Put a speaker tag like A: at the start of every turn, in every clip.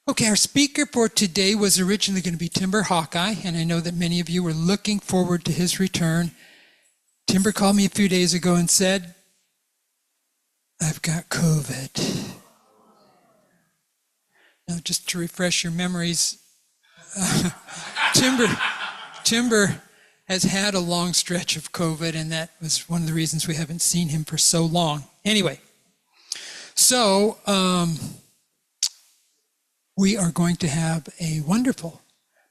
A: Okay, our speaker for today was originally going to be Timber Hawkeye, and I know that many of you were looking forward to his return. Timber called me a few days ago and said, I've got COVID. Now, just to refresh your memories, Timber has had a long stretch of COVID, and that was one of the reasons we haven't seen him for so long. Anyway, so we are going to have a wonderful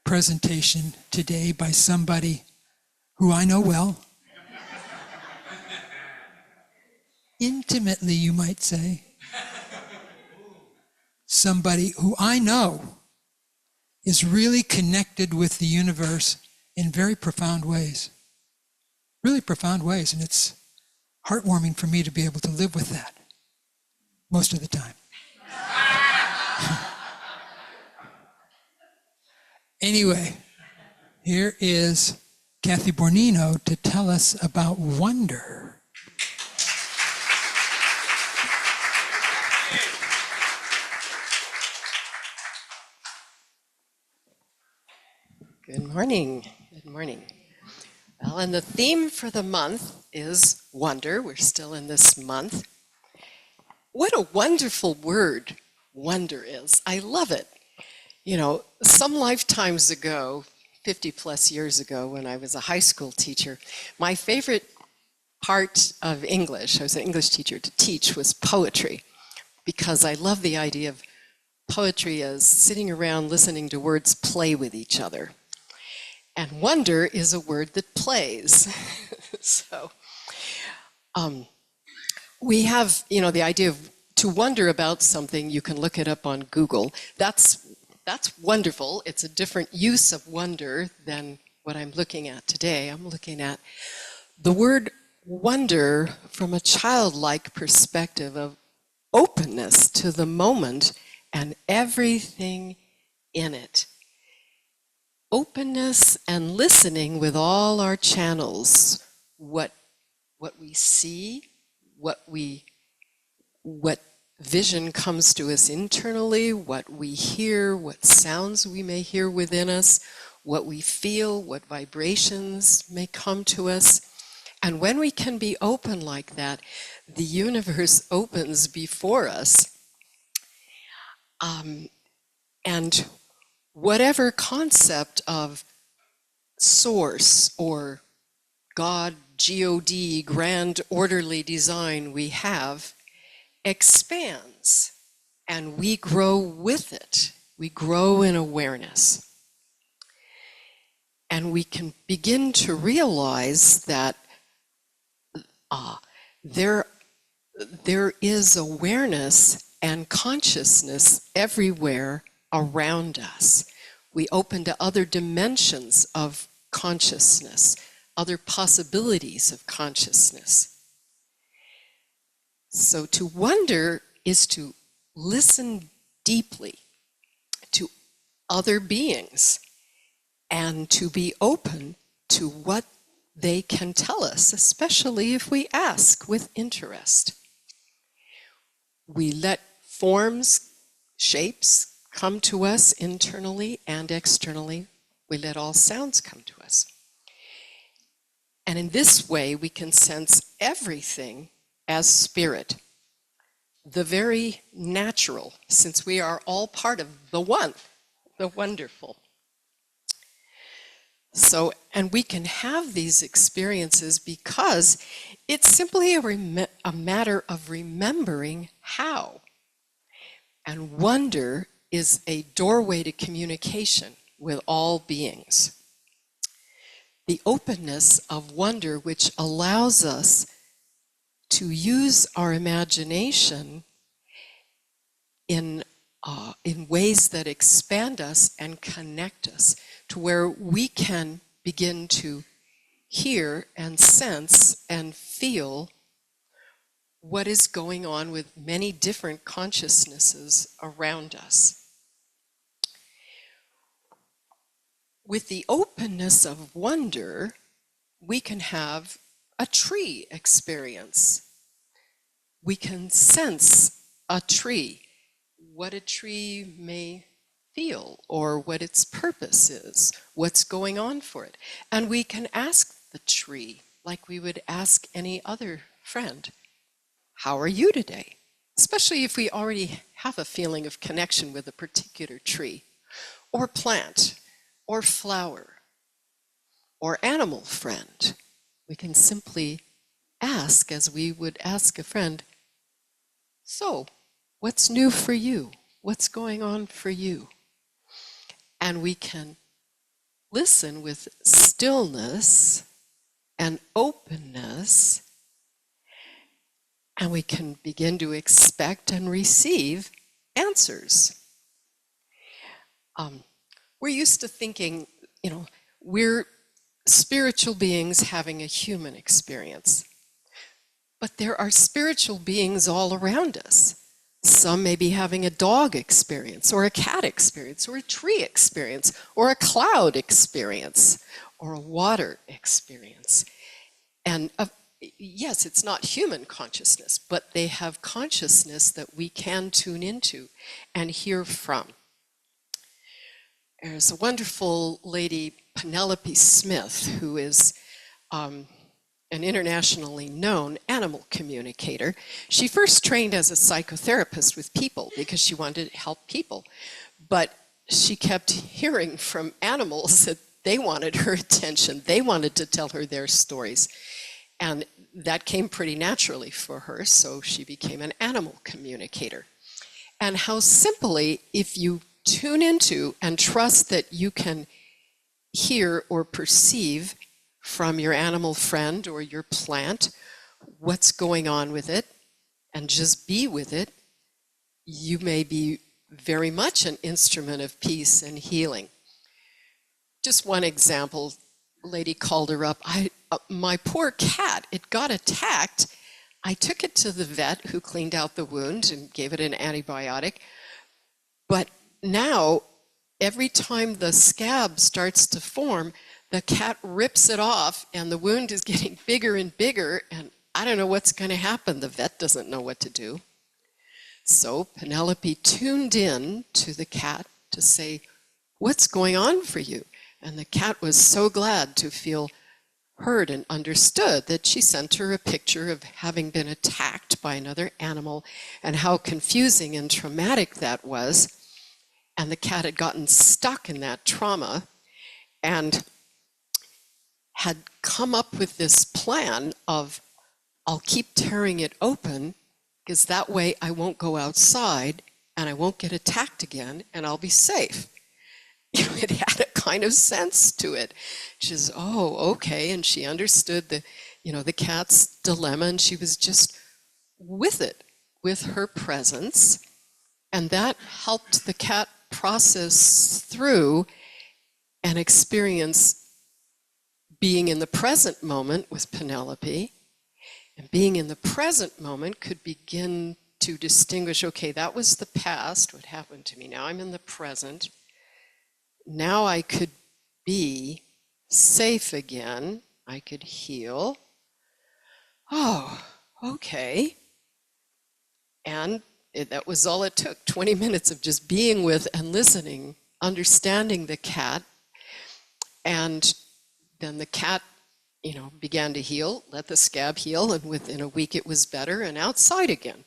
A: presentation today by somebody who I know well. Intimately, you might say. Somebody who I know is really connected with the universe in very profound ways. Really profound ways, and it's heartwarming for me to be able to live with that most of the time. Anyway, here is Kathy Bornino to tell us about wonder.
B: Good morning. Good morning. Well, and the theme for the month is wonder. We're still in this month. What a wonderful word wonder is. I love it. You know, some lifetimes ago, 50 plus years ago, when I was a high school teacher, my favorite part of English, I was an English teacher, to teach was poetry, because I love the idea of poetry as sitting around listening to words play with each other. And wonder is a word that plays. So we have, you know, the idea of to wonder about something, you can look it up on Google. That's wonderful. It's a different use of wonder than what I'm looking at today. I'm looking at the word wonder from a childlike perspective of openness to the moment and everything in it. Openness and listening with all our channels, what we see, what vision comes to us internally, what we hear, what sounds we may hear within us, what we feel, what vibrations may come to us. And when we can be open like that, the universe opens before us. And whatever concept of source or God, G-O-D, grand orderly design we have expands, and we grow with it. We grow in awareness. And we can begin to realize that there is awareness and consciousness everywhere around us. We open to other dimensions of consciousness, other possibilities of consciousness. So to wonder is to listen deeply to other beings and to be open to what they can tell us, especially if we ask with interest. We let forms, shapes come to us internally and externally. We let all sounds come to us. And in this way, we can sense everything as spirit, the very natural, since we are all part of the one, the wonderful. So, and we can have these experiences because it's simply a matter of remembering how. And wonder is a doorway to communication with all beings. The openness of wonder, which allows us to use our imagination in ways that expand us and connect us to where we can begin to hear and sense and feel what is going on with many different consciousnesses around us. With the openness of wonder, we can have a tree experience. We can sense a tree, what a tree may feel or what its purpose is, what's going on for it. And we can ask the tree like we would ask any other friend, how are you today? Especially if we already have a feeling of connection with a particular tree or plant or flower or animal friend. We can simply ask as we would ask a friend, so what's new for you? What's going on for you? And we can listen with stillness and openness, and we can begin to expect and receive answers. We're used to thinking, we're spiritual beings having a human experience. But there are spiritual beings all around us. Some may be having a dog experience, or a cat experience, or a tree experience, or a cloud experience, or a water experience. And yes, it's not human consciousness, but they have consciousness that we can tune into and hear from. There's a wonderful lady, Penelope Smith, who is an internationally known animal communicator. She first trained as a psychotherapist with people because she wanted to help people. But she kept hearing from animals that they wanted her attention. They wanted to tell her their stories. And that came pretty naturally for her, so she became an animal communicator. And how simply, if you tune into and trust that you can hear or perceive from your animal friend or your plant what's going on with it, and just be with it, you may be very much an instrument of peace and healing. Just one example, a lady called her up. My poor cat, it got attacked. I took it to the vet who cleaned out the wound and gave it an antibiotic. But now, every time the scab starts to form, the cat rips it off and the wound is getting bigger and bigger, and I don't know what's going to happen. The vet doesn't know what to do. So Penelope tuned in to the cat to say, what's going on for you? And the cat was so glad to feel heard and understood that she sent her a picture of having been attacked by another animal and how confusing and traumatic that was. And the cat had gotten stuck in that trauma and had come up with this plan of, I'll keep tearing it open because that way I won't go outside and I won't get attacked again and I'll be safe. It had a kind of sense to it. She says, oh, okay. And she understood the cat's dilemma, and she was just with it, with her presence. And that helped the cat process through and experience being in the present moment with Penelope. And being in the present moment could begin to distinguish, okay, that was the past, what happened to me. Now I'm in the present. Now I could be safe again. I could heal. Oh, okay. And that was all it took, 20 minutes of just being with and listening, understanding the cat. And then the cat, began to heal, let the scab heal, and within a week it was better and outside again.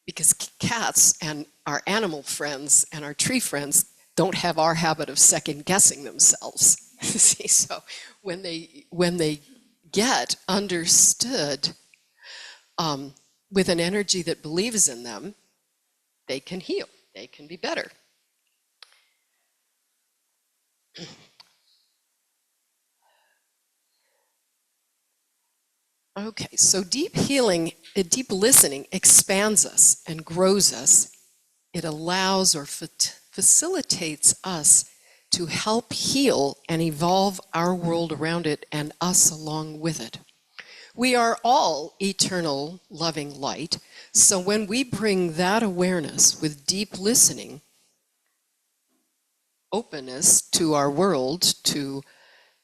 B: Because cats and our animal friends and our tree friends don't have our habit of second guessing themselves. See, so when they get understood with an energy that believes in them, they can heal, they can be better. Okay, so deep healing, deep listening expands us and grows us. It allows or facilitates us to help heal and evolve our world around it and us along with it. We are all eternal loving light, so when we bring that awareness with deep listening, openness to our world, to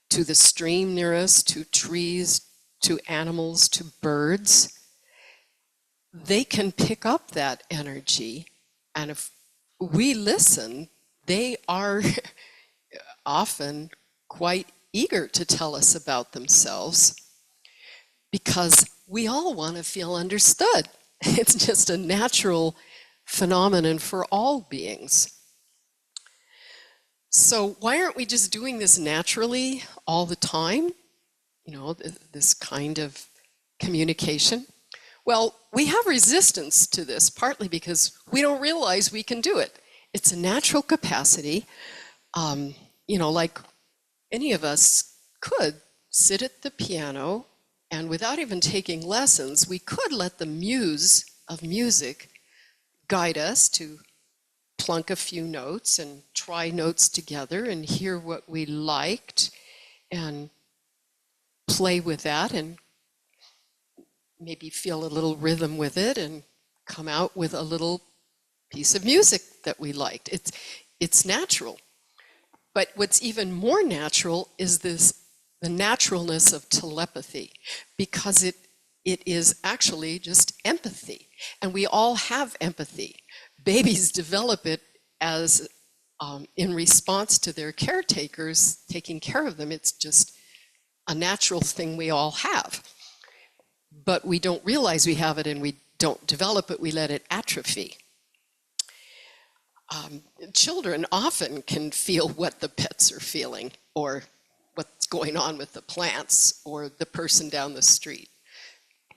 B: the stream near us, to trees, to animals, to birds, they can pick up that energy, and if we listen, they are often quite eager to tell us about themselves because we all want to feel understood. It's just a natural phenomenon for all beings. So why aren't we just doing this naturally all the time? You know, this kind of communication. Well, we have resistance to this, partly because we don't realize we can do it. It's a natural capacity. You know, like any of us could sit at the piano, and without even taking lessons, we could let the muse of music guide us to plunk a few notes and try notes together and hear what we liked and play with that and maybe feel a little rhythm with it and come out with a little piece of music that we liked. It's natural. But what's even more natural is the naturalness of telepathy, because it is actually just empathy. And we all have empathy. Babies develop it as in response to their caretakers taking care of them. It's just a natural thing we all have. But we don't realize we have it, and we don't develop it, we let it atrophy. Children often can feel what the pets are feeling, or what's going on with the plants, or the person down the street.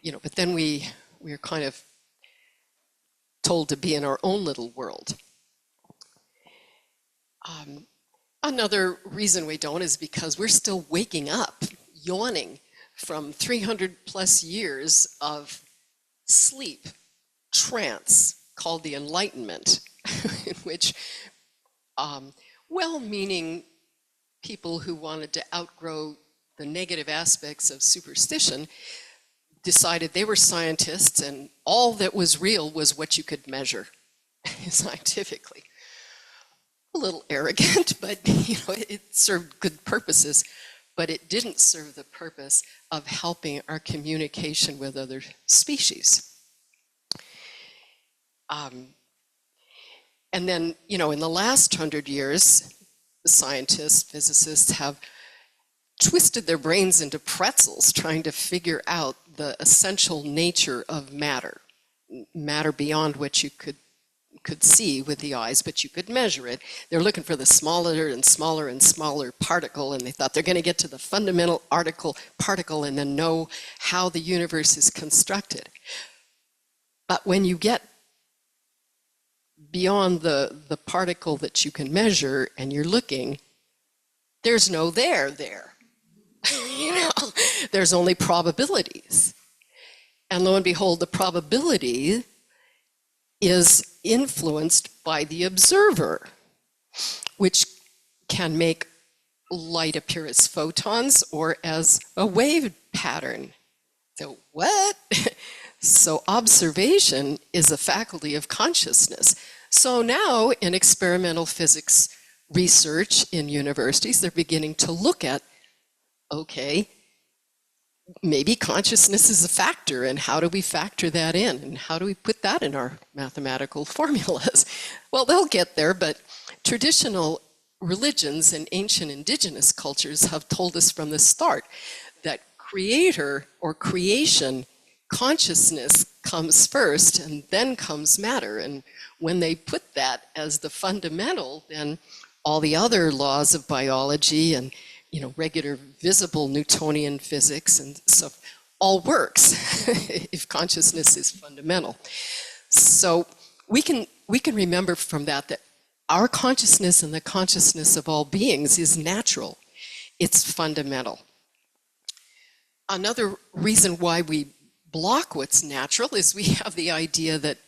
B: You know, but then we're kind of told to be in our own little world. Another reason we don't is because we're still waking up, yawning from 300 plus years of sleep, trance, called the Enlightenment, in which well-meaning people who wanted to outgrow the negative aspects of superstition decided they were scientists, and all that was real was what you could measure scientifically. A little arrogant, but you know, it served good purposes, but it didn't serve the purpose of helping our communication with other species. And then, you know, in the last 100 years, scientists, physicists have twisted their brains into pretzels trying to figure out the essential nature of matter. Matter beyond what you could see with the eyes, but you could measure it. They're looking for the smaller and smaller and smaller particle, and they thought they're going to get to the fundamental particle and then know how the universe is constructed. But when you get beyond the particle that you can measure and you're looking, there's no there. You know, there's only probabilities. And lo and behold, the probability is influenced by the observer, which can make light appear as photons or as a wave pattern. So what? So observation is a faculty of consciousness. So now in experimental physics research in universities, they're beginning to look at, okay, maybe consciousness is a factor, and how do we factor that in? And how do we put that in our mathematical formulas? Well, they'll get there, but traditional religions and ancient indigenous cultures have told us from the start that creator or creation consciousness comes first, and then comes matter. And when they put that as the fundamental, then all the other laws of biology and, you know, regular visible Newtonian physics and stuff all works if consciousness is fundamental. So we can remember from that our consciousness and the consciousness of all beings is natural. It's fundamental. Another reason why we block what's natural is we have the idea that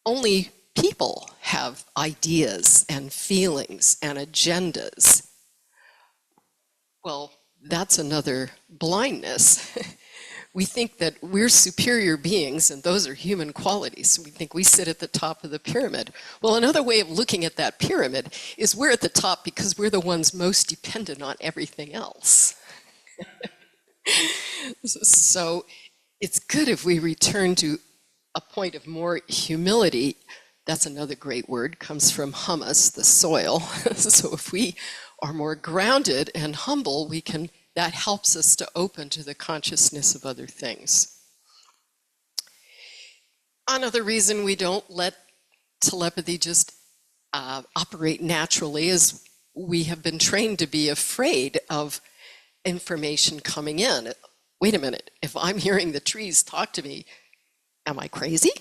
B: only people have ideas and feelings and agendas. Well, that's another blindness. We think that we're superior beings, and those are human qualities. We think we sit at the top of the pyramid. Well, another way of looking at that pyramid is we're at the top because we're the ones most dependent on everything else. So it's good if we return to a point of more humility That's another great word, comes from humus, the soil. So if we are more grounded and humble, that helps us to open to the consciousness of other things. Another reason we don't let telepathy just operate naturally is we have been trained to be afraid of information coming in. Wait a minute, if I'm hearing the trees talk to me, am I crazy?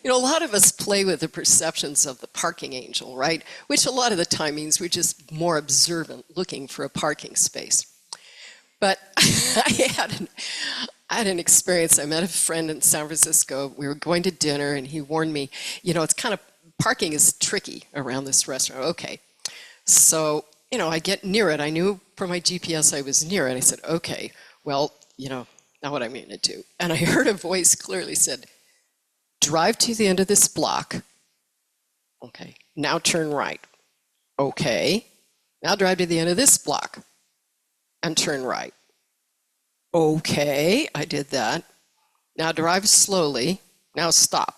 B: You know, a lot of us play with the perceptions of the parking angel, right? Which a lot of the time means we're just more observant, looking for a parking space. But I had an experience. I met a friend in San Francisco. We were going to dinner, and he warned me, you know, parking is tricky around this restaurant. Okay. So, you know, I get near it. I knew from my GPS I was near it. I said, okay, well, you know, now what I'm going to do. And I heard a voice clearly said, drive to the end of this block. Okay. Now turn right. Okay. Now drive to the end of this block and turn right. Okay, I did that. Now drive slowly. Now stop.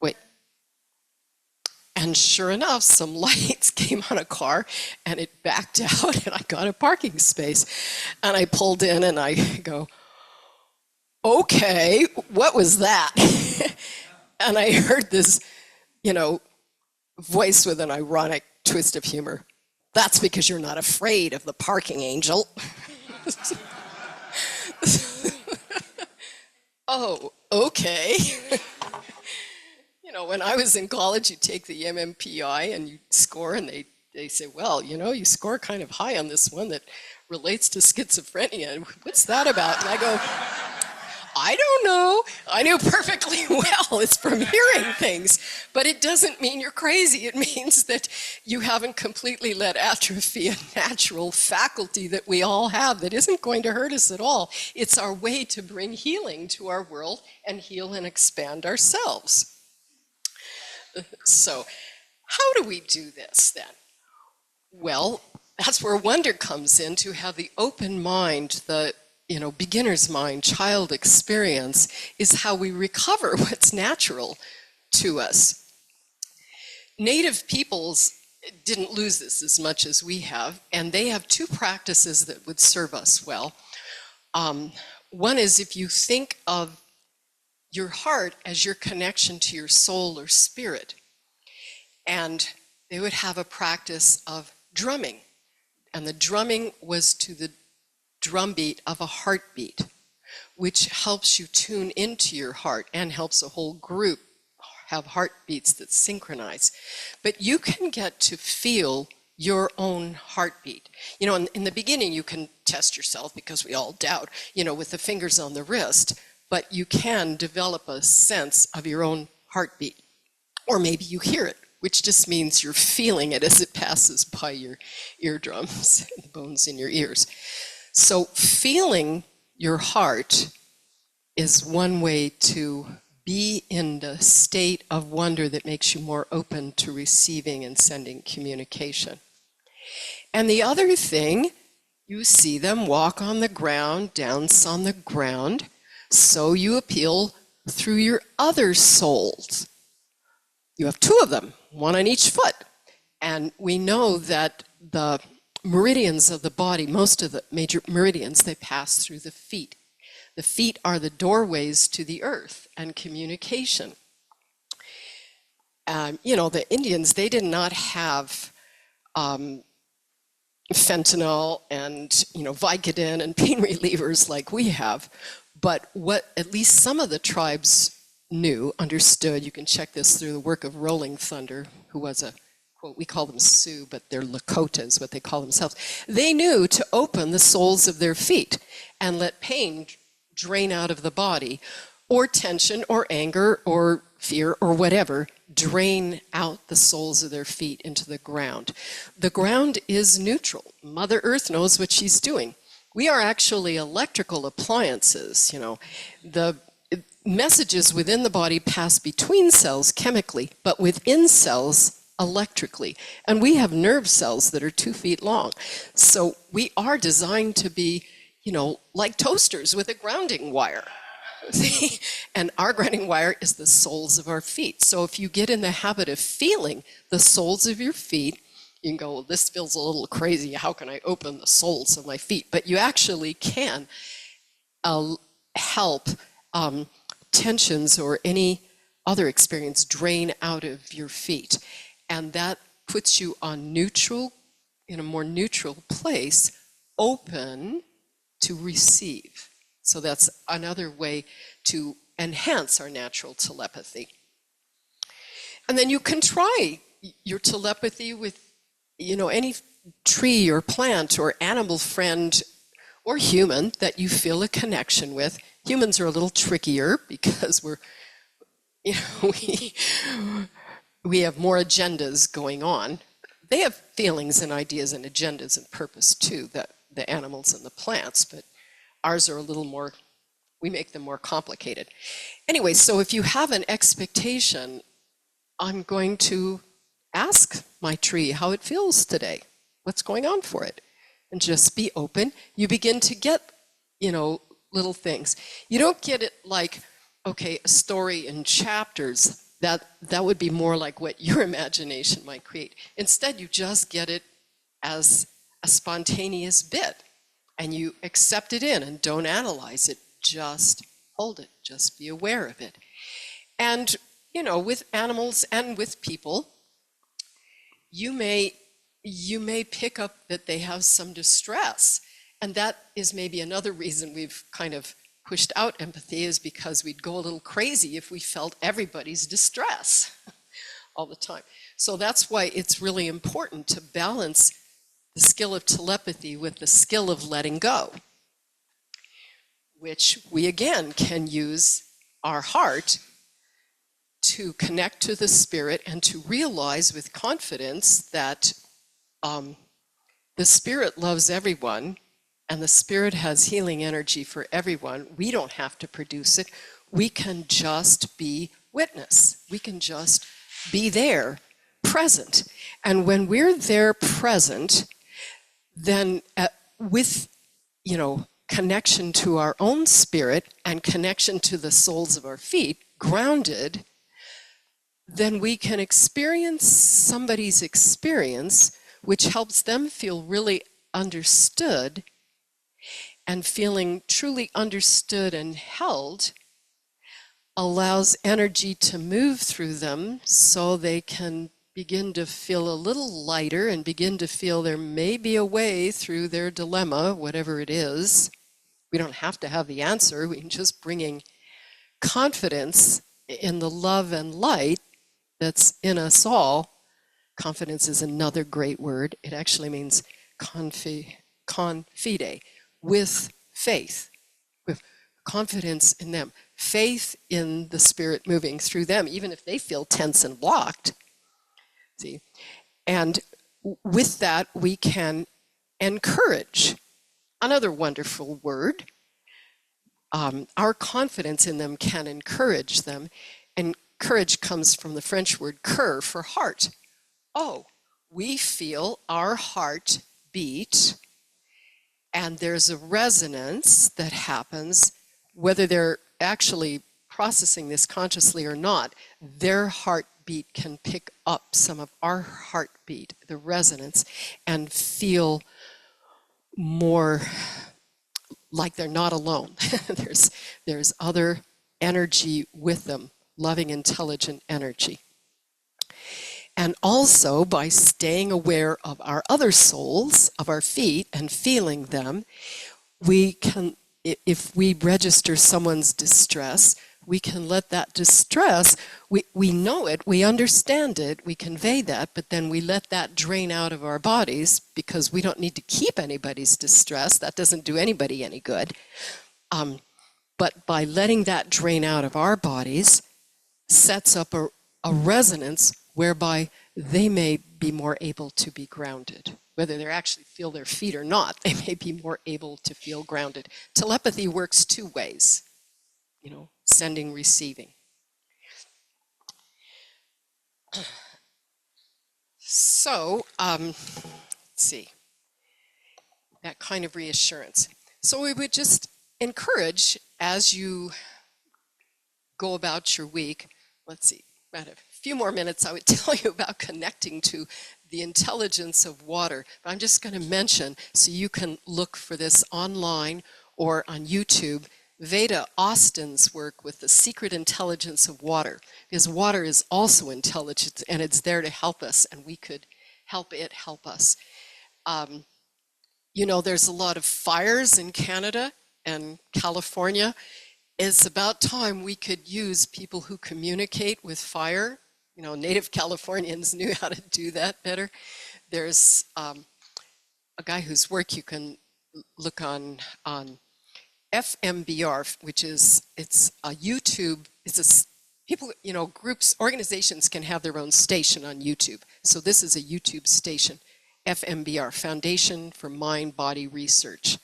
B: Wait. And sure enough, some lights came on a car and it backed out and I got a parking space. And I pulled in and I go, okay, what was that? And I heard this, you know, voice with an ironic twist of humor. That's because you're not afraid of the parking angel. Oh, okay. You know, when I was in college, you take the MMPI and you score, and they say, well, you know, you score kind of high on this one that relates to schizophrenia. What's that about? And I go, I don't know. I knew perfectly well it's from hearing things, but it doesn't mean you're crazy. It means that you haven't completely let atrophy a natural faculty that we all have that isn't going to hurt us at all. It's our way to bring healing to our world and heal and expand ourselves. So how do we do this then? Well, that's where wonder comes in, to have the open mind, the beginner's mind, child experience is how we recover what's natural to us. Native peoples didn't lose this as much as we have, and they have two practices that would serve us well. One is if you think of your heart as your connection to your soul or spirit, and they would have a practice of drumming, and the drumming was to the drumbeat of a heartbeat, which helps you tune into your heart and helps a whole group have heartbeats that synchronize. But you can get to feel your own heartbeat. You know, in the beginning you can test yourself, because we all doubt, with the fingers on the wrist, but you can develop a sense of your own heartbeat. Or maybe you hear it, which just means you're feeling it as it passes by your eardrums, the bones in your ears. So feeling your heart is one way to be in the state of wonder that makes you more open to receiving and sending communication. And the other thing, you see them walk on the ground, dance on the ground, so you appeal through your other souls. You have two of them, one on each foot. And we know that the meridians of the body, most of the major meridians, they pass through the feet. The feet are the doorways to the earth and communication. The Indians, they did not have fentanyl and Vicodin and pain relievers like we have, but what at least some of the tribes understood, you can check this through the work of Rolling Thunder, who was a quote, we call them Sioux, but they're Lakotas, what they call themselves. They knew to open the soles of their feet and let pain drain out of the body, or tension or anger or fear or whatever, drain out the soles of their feet into the ground. The ground is neutral. Mother Earth knows what she's doing. We are actually electrical appliances. The messages within the body pass between cells chemically, but within cells electrically. And we have nerve cells that are 2 feet long. So we are designed to be, like toasters with a grounding wire. See? And our grounding wire is the soles of our feet. So if you get in the habit of feeling the soles of your feet, you can go, well, this feels a little crazy. How can I open the soles of my feet? But you actually can help tensions or any other experience drain out of your feet. And that puts you on neutral, in a more neutral place, open to receive. So that's another way to enhance our natural telepathy. And then you can try your telepathy with, any tree or plant or animal friend or human that you feel a connection with. Humans are a little trickier because we have more agendas going on. They have feelings and ideas and agendas and purpose too, the animals and the plants, but ours are a little more, we make them more complicated. Anyway, so if you have an expectation, I'm going to ask my tree how it feels today. What's going on for it? And just be open. You begin to get, little things. You don't get it like, okay, a story in chapters. That would be more like what your imagination might create. Instead, you just get it as a spontaneous bit. And you accept it in and don't analyze it. Just hold it. Just be aware of it. And, with animals and with people, you may pick up that they have some distress. And that is maybe another reason we've kind of pushed out empathy, is because we'd go a little crazy if we felt everybody's distress all the time. So that's why it's really important to balance the skill of telepathy with the skill of letting go, which we again can use our heart to connect to the spirit and to realize with confidence that the spirit loves everyone and the spirit has healing energy for everyone. We don't have to produce it. We can just be witness. We can just be there, present. And when we're there present, then with, connection to our own spirit and connection to the soles of our feet, grounded, then we can experience somebody's experience, which helps them feel really understood, and feeling truly understood and held allows energy to move through them so they can begin to feel a little lighter and begin to feel there may be a way through their dilemma, whatever it is. We don't have to have the answer. We can just bring confidence in the love and light that's in us all. Confidence is another great word. It actually means confide, with faith, with confidence in them, faith in the spirit moving through them, even if they feel tense and blocked. See? And with that, we can encourage. Another wonderful word. Our confidence in them can encourage them. And courage comes from the French word cœur, for heart. Oh, we feel our heart beat, and there's a resonance that happens, whether they're actually processing this consciously or not. Their heartbeat can pick up some of our heartbeat, the resonance, and feel more like they're not alone. There's other energy with them, loving, intelligent energy. And also, by staying aware of our other soles, of our feet, and feeling them, we can, if we register someone's distress, we can let that distress, we know it, we understand it, we convey that, but then we let that drain out of our bodies, because we don't need to keep anybody's distress. That doesn't do anybody any good. But by letting that drain out of our bodies, sets up a resonance whereby they may be more able to be grounded. Whether they actually feel their feet or not, they may be more able to feel grounded. Telepathy works two ways, sending, receiving. So, let's see, that kind of reassurance. So we would just encourage, as you go about your week, let's see, about a few more minutes, I would tell you about connecting to the intelligence of water. But I'm just going to mention, so you can look for this online or on YouTube, Veda Austin's work with the secret intelligence of water. Because water is also intelligent, and it's there to help us, and we could help it help us. You know, there's a lot of fires in Canada and California. It's about time we could use people who communicate with fire. You know, native Californians knew how to do that better. There's a guy whose work you can look on FMBR, which is, it's a YouTube, it's a, people, you know, groups, organizations can have their own station on YouTube. So this is a YouTube station, FMBR, Foundation for Mind-Body Research.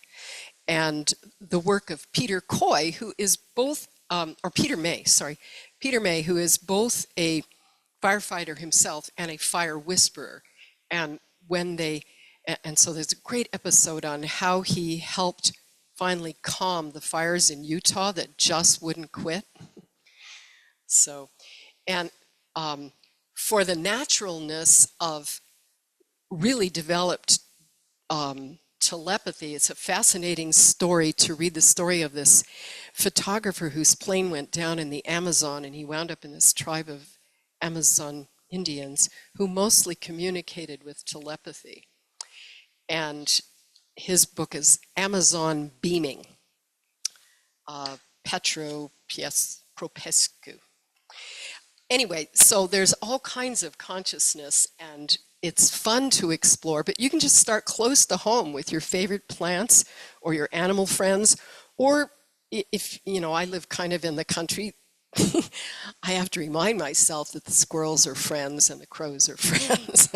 B: And the work of Peter Coy, who is both, or Peter May, sorry, Peter May, who is both a firefighter himself and a fire whisperer. And when they, and so there's a great episode on how he helped finally calm the fires in Utah that just wouldn't quit. So, and for the naturalness of really developed telepathy, it's a fascinating story to read the story of this photographer whose plane went down in the Amazon, and he wound up in this tribe of Amazon Indians who mostly communicated with telepathy. And his book is Amazon Beaming, Petro Propescu. Anyway, so there's all kinds of consciousness, and it's fun to explore, but you can just start close to home with your favorite plants or your animal friends, or if, you know, I live kind of in the country, I have to remind myself that the squirrels are friends and the crows are friends.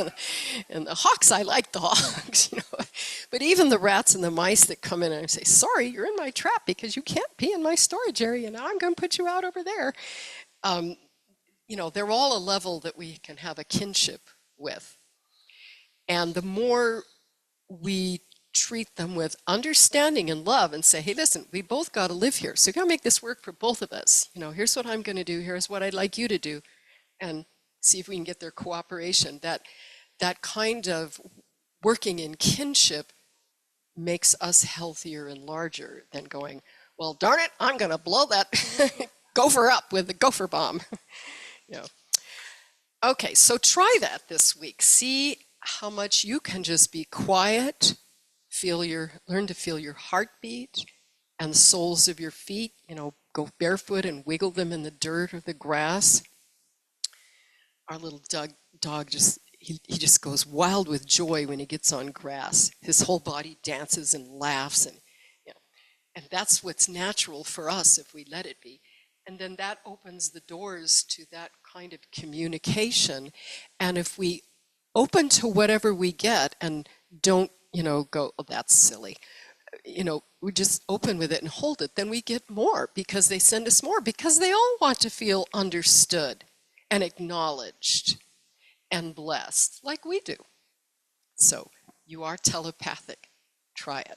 B: And the hawks, I like the hawks, you know. But even the rats and the mice that come in and say, sorry, you're in my trap because you can't pee in my storage area. Now I'm going to put you out over there. You know, they're all a level that we can have a kinship with. And the more we treat them with understanding and love and say, hey, listen, we both got to live here. So you got to make this work for both of us. You know, here's what I'm going to do. Here's what I'd like you to do. And see if we can get their cooperation. That kind of working in kinship makes us healthier and larger than going, well, darn it, I'm going to blow that gopher up with the gopher bomb. You know. Okay, so try that this week. See how much you can just be quiet, learn to feel your heartbeat and the soles of your feet. You know, go barefoot and wiggle them in the dirt or the grass. Our little dog just, he just goes wild with joy when he gets on grass. His whole body dances and laughs, and you know, and that's what's natural for us if we let it be. And then that opens the doors to that kind of communication. And if we open to whatever we get and don't, you know, go, oh, that's silly. You know, we just open with it and hold it, then we get more because they send us more, because they all want to feel understood and acknowledged and blessed like we do. So you are telepathic. Try it.